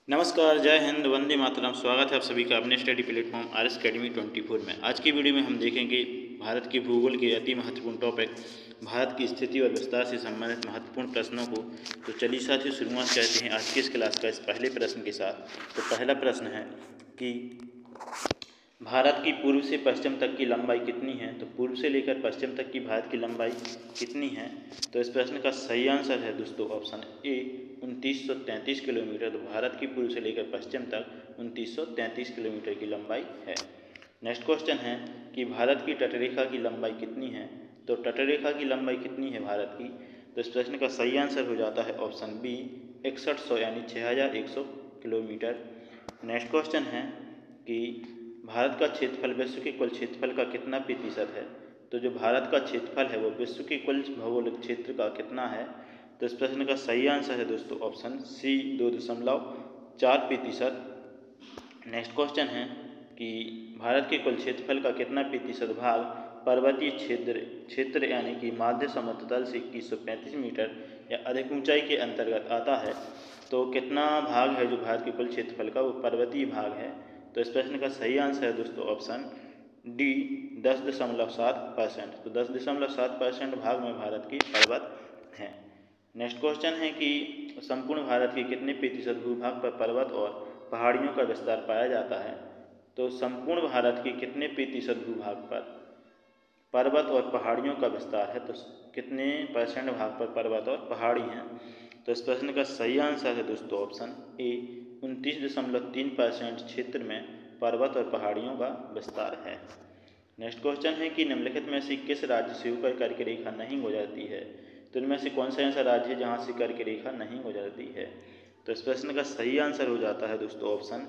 नमस्कार, जय हिंद, वंदे मातरम। स्वागत है आप सभी का अपने स्टडी प्लेटफॉर्म RS Academy 24 में। आज की वीडियो में हम देखेंगे भारत के भूगोल के अति महत्वपूर्ण टॉपिक भारत की स्थिति और विस्तार से संबंधित महत्वपूर्ण प्रश्नों को। तो चलिए साथियों, शुरुआत करते हैं आज की इस क्लास का इस पहले प्रश्न के साथ। तो पहला प्रश्न है कि भारत की पूर्व से पश्चिम तक की लंबाई कितनी है। तो पूर्व से लेकर पश्चिम तक की भारत की लंबाई कितनी है। तो इस प्रश्न का सही आंसर है दोस्तों ऑप्शन ए 2933 किलोमीटर। तो भारत की पूर्व से लेकर पश्चिम तक 2933 किलोमीटर की लंबाई है। नेक्स्ट क्वेश्चन है कि भारत की तटरेखा की लंबाई कितनी है। तो तटरेखा की लंबाई कितनी है भारत की। तो इस प्रश्न का सही आंसर हो जाता है ऑप्शन बी 6100 यानी 6100 किलोमीटर। नेक्स्ट क्वेश्चन है कि भारत का क्षेत्रफल विश्व के कुल क्षेत्रफल का कितना प्रतिशत है। तो जो भारत का क्षेत्रफल है वो विश्व के कुल भौगोलिक क्षेत्र का कितना है। तो इस प्रश्न का सही आंसर है दोस्तों ऑप्शन सी 2.4%। नेक्स्ट क्वेश्चन है कि भारत के कुल क्षेत्रफल का कितना प्रतिशत भाग पर्वतीय क्षेत्र यानी कि माध्य समुद्र तल से 2135 मीटर या अधिक ऊंचाई के अंतर्गत आता है। तो कितना भाग है जो भारत के कुल क्षेत्रफल का वो पर्वतीय भाग है। तो इस प्रश्न का सही आंसर है दोस्तों ऑप्शन डी 10.7%। तो 10.7% भाग में भारत की पर्वत हैं। नेक्स्ट क्वेश्चन है कि संपूर्ण भारत के कितने प्रतिशत भूभाग पर पर्वत और पहाड़ियों का विस्तार पाया जाता है। तो संपूर्ण भारत के कितने प्रतिशत भूभाग पर पर्वत और पहाड़ियों का विस्तार है। तो कितने परसेंट भाग पर पर्वत और पहाड़ी हैं। तो इस प्रश्न का सही आंसर है दोस्तों ऑप्शन ए 29.3% क्षेत्र में पर्वत और पहाड़ियों का विस्तार है। नेक्स्ट क्वेश्चन है कि निम्नलिखित में से किस राज्य से होकर कर्क रेखा नहीं गुजरती है। तो इनमें से कौन सा ऐसा राज्य है जहाँ से कर्क रेखा नहीं गुजरती है। तो इस प्रश्न का सही आंसर हो जाता है दोस्तों ऑप्शन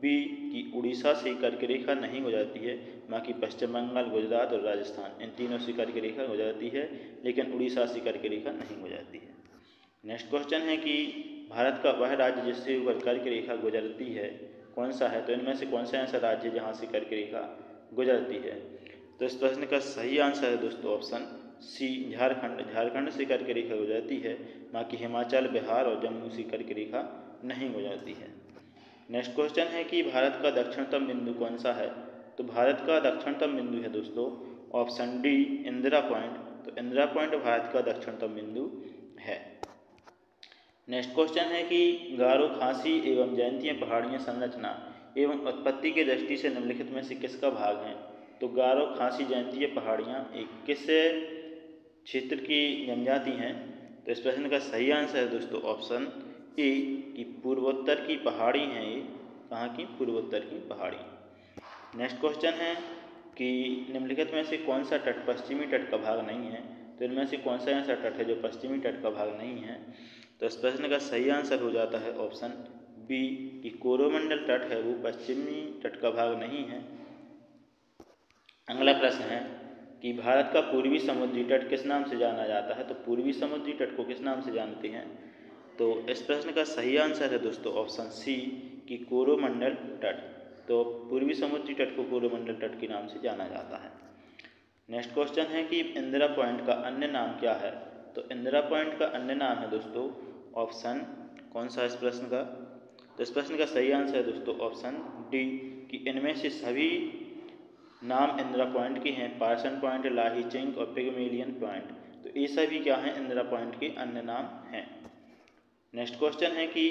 बी कि उड़ीसा से कर्क रेखा नहीं गुजरती है। बाकी पश्चिम बंगाल, गुजरात और राजस्थान इन तीनों से कर्क रेखा गुजरती है, लेकिन उड़ीसा से कर्क रेखा नहीं गुजरती है। नेक्स्ट क्वेश्चन है कि भारत का वह राज्य जिससे ऊपर कर्क रेखा गुजरती है कौन सा है। तो इनमें से कौन सा ऐसा राज्य है जहाँ से कर्क रेखा गुजरती है। तो इस प्रश्न का सही आंसर है दोस्तों ऑप्शन सी झारखंड से कर्क रेखा गुजरती है। बाकी हिमाचल, बिहार और जम्मू से कर्क रेखा नहीं गुजरती है। नेक्स्ट क्वेश्चन है कि भारत का दक्षिणतम बिंदु कौन सा है। तो भारत का दक्षिणतम बिंदु है दोस्तों ऑप्शन डी इंदिरा पॉइंट। तो इंदिरा पॉइंट भारत का दक्षिणतम बिंदु है। नेक्स्ट क्वेश्चन है कि गारो, खासी एवं जयंतिया पहाड़ियाँ संरचना एवं उत्पत्ति की दृष्टि से निम्नलिखित में से किसका भाग है। तो गारो, खासी, जयंतिया पहाड़ियाँ एक किस क्षेत्र की जनजाति हैं। तो इस प्रश्न का सही आंसर है दोस्तों ऑप्शन ए कि पूर्वोत्तर की पहाड़ी हैं। ये कहाँ की, पूर्वोत्तर की पहाड़ी। नेक्स्ट क्वेश्चन है कि निम्नलिखित में से कौन सा तट पश्चिमी तट का भाग नहीं है। तो इनमें से कौन सा ऐसा तट है जो पश्चिमी तट का भाग नहीं है। तो इस प्रश्न का सही आंसर हो जाता है ऑप्शन बी कि कोरोमंडल तट है वो पश्चिमी तट का भाग नहीं है। अगला प्रश्न है कि भारत का पूर्वी समुद्री तट किस नाम से जाना जाता है। तो पूर्वी समुद्री तट को किस नाम से जानते हैं। तो इस प्रश्न का सही आंसर है दोस्तों ऑप्शन सी कि कोरोमंडल तट। तो पूर्वी समुद्री तट को कोरोमंडल तट के नाम से जाना जाता है। नेक्स्ट क्वेश्चन है कि इंदिरा पॉइंट का अन्य नाम क्या है। तो इंदिरा पॉइंट का अन्य नाम है दोस्तों ऑप्शन कौन सा इस प्रश्न का। तो इस प्रश्न का सही आंसर है दोस्तों ऑप्शन डी कि इनमें से सभी नाम इंदिरा पॉइंट के हैं। पार्सन पॉइंट, लाही चिंक और पिगमेलियन पॉइंट। तो ये सभी क्या हैं, इंदिरा पॉइंट के अन्य नाम हैं। नेक्स्ट क्वेश्चन है कि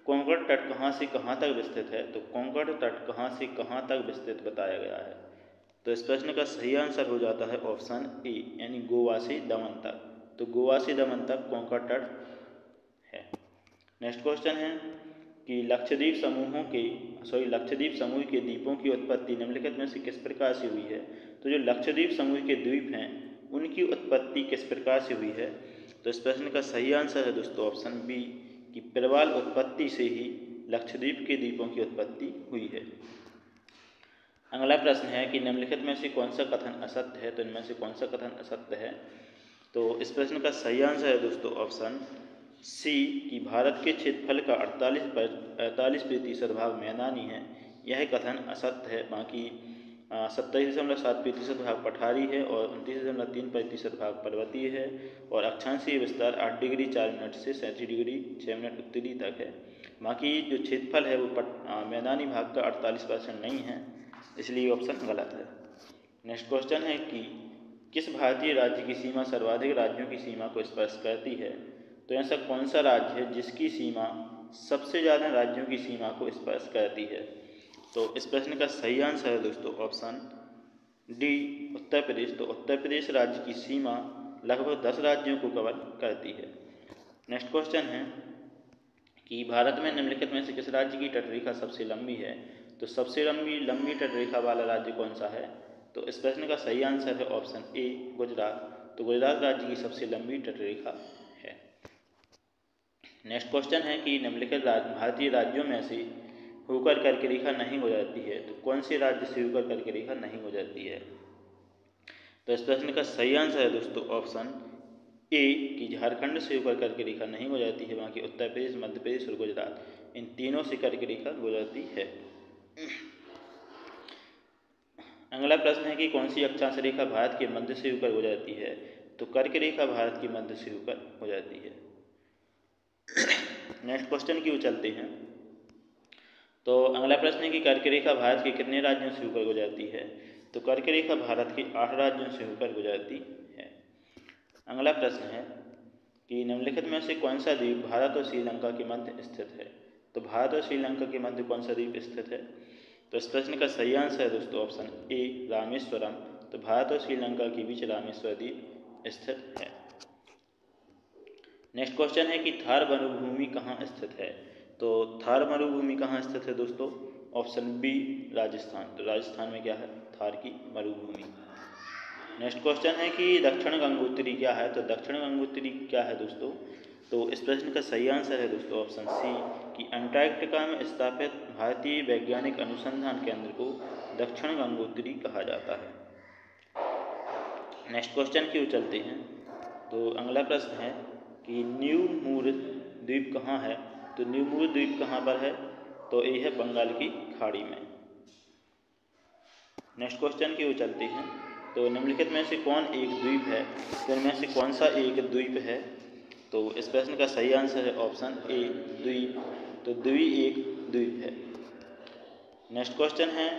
कोंकण तट कहाँ से कहाँ तक विस्तृत है। तो कोंकण तट कहाँ से कहाँ तक विस्तृत बताया गया है। तो इस प्रश्न का सही आंसर हो जाता है ऑप्शन ए यानी गोवा से दमन तक। तो गोवा से दमन तक कोंकण तट है। नेक्स्ट क्वेश्चन है कि लक्षद्वीप समूह के द्वीपों की उत्पत्ति निम्नलिखित में से किस प्रकार से हुई है। तो जो लक्षद्वीप समूह के द्वीप हैं उनकी उत्पत्ति किस प्रकार से हुई है। तो इस प्रश्न का सही आंसर है दोस्तों ऑप्शन बी कि प्रबल उत्पत्ति से ही लक्षद्वीप के द्वीपों की उत्पत्ति हुई है। अगला प्रश्न है कि निम्नलिखित में से कौन सा कथन असत्य है। तो इनमें से कौन सा कथन असत्य है। तो इस प्रश्न का सही आंसर है दोस्तों ऑप्शन सी कि भारत के क्षेत्रफल का 48% भाग मैदानी है। यह कथन असत्य है। बाकी 70.7% भाग पठारी है और 29.3% भाग पर्वतीय है और अक्षांशीय विस्तार 8 डिग्री 4 मिनट से 37 डिग्री 6 मिनट उत्तरी तक है। बाकी जो क्षेत्रफल है वो मैदानी भाग का 48% नहीं है, इसलिए ऑप्शन गलत है। नेक्स्ट क्वेश्चन है कि किस भारतीय राज्य की सीमा सर्वाधिक राज्यों की सीमा को स्पर्श करती है? तो ऐसा कौन सा राज्य है जिसकी सीमा सबसे ज़्यादा राज्यों की सीमा को स्पर्श करती है? तो इस प्रश्न का सही आंसर है दोस्तों ऑप्शन डी, उत्तर प्रदेश। तो उत्तर प्रदेश राज्य की सीमा लगभग 10 राज्यों को कवर करती है। नेक्स्ट क्वेश्चन है कि भारत में निम्नलिखित में से किस राज्य की तटरेखा सबसे लंबी है? तो सबसे लंबी तटरेखा वाला राज्य कौन सा है? तो इस प्रश्न का सही आंसर है ऑप्शन ए, गुजरात। तो गुजरात राज्य की सबसे लंबी तटरेखा है। नेक्स्ट क्वेश्चन है कि निम्नलिखित भारतीय राज्यों में से होकर कर्क रेखा नहीं गुजरती है? तो कौन से राज्य से होकर कर्क रेखा नहीं गुजरती है? तो इस प्रश्न का सही आंसर है दोस्तों ऑप्शन ए कि झारखंड से होकर कर्क रेखा नहीं गुजरती है। बाकी उत्तर प्रदेश, मध्य प्रदेश और गुजरात इन तीनों से कर्क रेखा गुजरती है। अगला प्रश्न है कि कौन सी अक्षांश रेखा भारत के मध्य से होकर गुजरती है? तो कर्क रेखा भारत के मध्य से होकर गुजरती है। नेक्स्ट क्वेश्चन की ओर चलते हैं। तो अगला प्रश्न है कि कर्क रेखा भारत के कितने राज्यों से होकर गुजरती है? तो कर्क रेखा भारत के 8 राज्यों से होकर गुजरती है। अगला प्रश्न है कि निम्नलिखित में से कौन सा द्वीप भारत और श्रीलंका के मध्य स्थित है? तो भारत और श्रीलंका के मध्य कौन सा द्वीप स्थित है? तो इस प्रश्न का सही आंसर है दोस्तों ऑप्शन ए, रामेश्वरम। तो भारत और श्रीलंका के बीच रामेश्वर द्वीप स्थित है। नेक्स्ट क्वेश्चन है कि थार मरुभूमि कहाँ स्थित है? तो थार मरुभूमि कहाँ स्थित है दोस्तों? Option B, Rajasthan. तो राजस्थान में क्या है? थार की मरुभूमि। नेक्स्ट क्वेश्चन है कि दक्षिण गंगोत्री क्या है? तो दक्षिण गंगोत्री क्या है दोस्तों? तो इस प्रश्न का सही आंसर है दोस्तों ऑप्शन सी कि अंटार्कटिका में स्थापित भारतीय वैज्ञानिक अनुसंधान केंद्र को दक्षिण गंगोत्री कहा जाता है। नेक्स्ट क्वेश्चन की ओर चलते हैं। तो अगला प्रश्न है कि न्यू मूर द्वीप कहाँ है? तो न्यू मूर द्वीप कहाँ पर है? तो ये है बंगाल की खाड़ी में। नेक्स्ट क्वेश्चन की ओर चलते हैं। तो निम्नलिखित में से कौन एक द्वीप है? तो इनमें से कौन सा एक द्वीप है? तो इस प्रश्न का सही आंसर है ऑप्शन ए, द्वीप। तो द्वी एक द्वीप है। नेक्स्ट क्वेश्चन है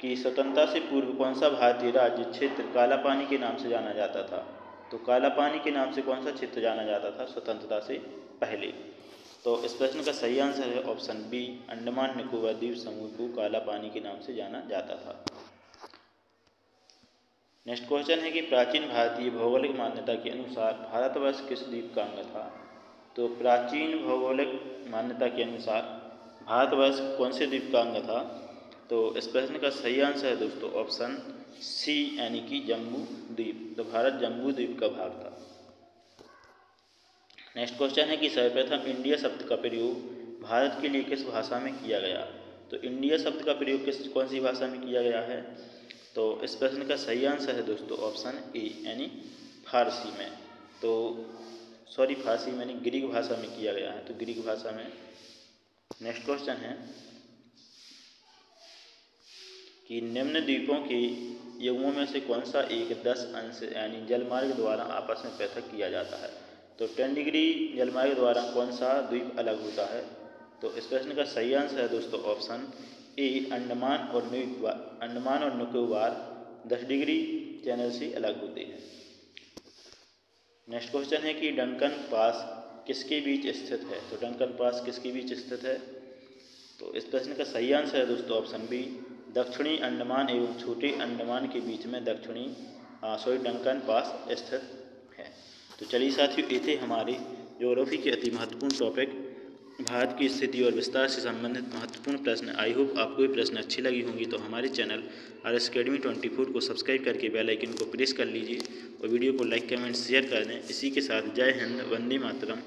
कि स्वतंत्रता से पूर्व कौन सा भारतीय राज्य क्षेत्र काला पानी के नाम से जाना जाता था? तो काला पानी के नाम से कौन सा क्षेत्र जाना जाता था स्वतंत्रता से पहले? तो इस प्रश्न का सही आंसर है ऑप्शन बी, अंडमान निकोबार द्वीप समूह को काला पानी के नाम से जाना जाता था। नेक्स्ट क्वेश्चन है कि प्राचीन भारतीय भौगोलिक मान्यता के अनुसार भारतवर्ष किस द्वीप का अंग था? तो प्राचीन भौगोलिक मान्यता के अनुसार भारतवर्ष कौन से द्वीप का अंग था? तो इस प्रश्न का सही आंसर है दोस्तों ऑप्शन सी, यानी कि जम्बू द्वीप। तो भारत जम्बू द्वीप का भाग था। नेक्स्ट क्वेश्चन है कि सर्वप्रथम इंडिया शब्द का प्रयोग भारत के लिए किस भाषा में किया गया? तो इंडिया शब्द का प्रयोग कौन सी भाषा में किया गया है? तो इस प्रश्न का सही आंसर है दोस्तों ऑप्शन ए, यानी फारसी में। तो फारसी में नहीं, ग्रीक भाषा में किया गया है, तो ग्रीक भाषा में। नेक्स्ट क्वेश्चन है कि निम्न द्वीपों के युग्मों में से कौन सा एक 10 अंश यानी जलमार्ग द्वारा आपस में पृथक किया जाता है? तो 10 डिग्री जलमार्ग द्वारा कौन सा द्वीप अलग होता है? तो इस प्रश्न का सही आंसर है दोस्तों ऑप्शन ए, अंडमान और निकोबार 10 डिग्री चैनल से अलग होते हैं। नेक्स्ट क्वेश्चन है कि डंकन पास किसके बीच स्थित है? तो डंकन पास किसके बीच स्थित है? तो इस प्रश्न का सही आंसर है दोस्तों ऑप्शन बी, दक्षिणी अंडमान एवं छोटे अंडमान के बीच में डंकन पास स्थित है। तो चलिए साथियों, ये थे हमारे ज्योग्राफी के अति महत्वपूर्ण टॉपिक भारत की स्थिति और विस्तार से संबंधित महत्वपूर्ण प्रश्न। आई होप आपको ये प्रश्न अच्छी लगी होंगी। तो हमारे चैनल RS Academy 24 को सब्सक्राइब करके बेल आइकन को प्रेस कर लीजिए और वीडियो को लाइक, कमेंट, शेयर कर दें। इसी के साथ जय हिंद, वंदे मातरम।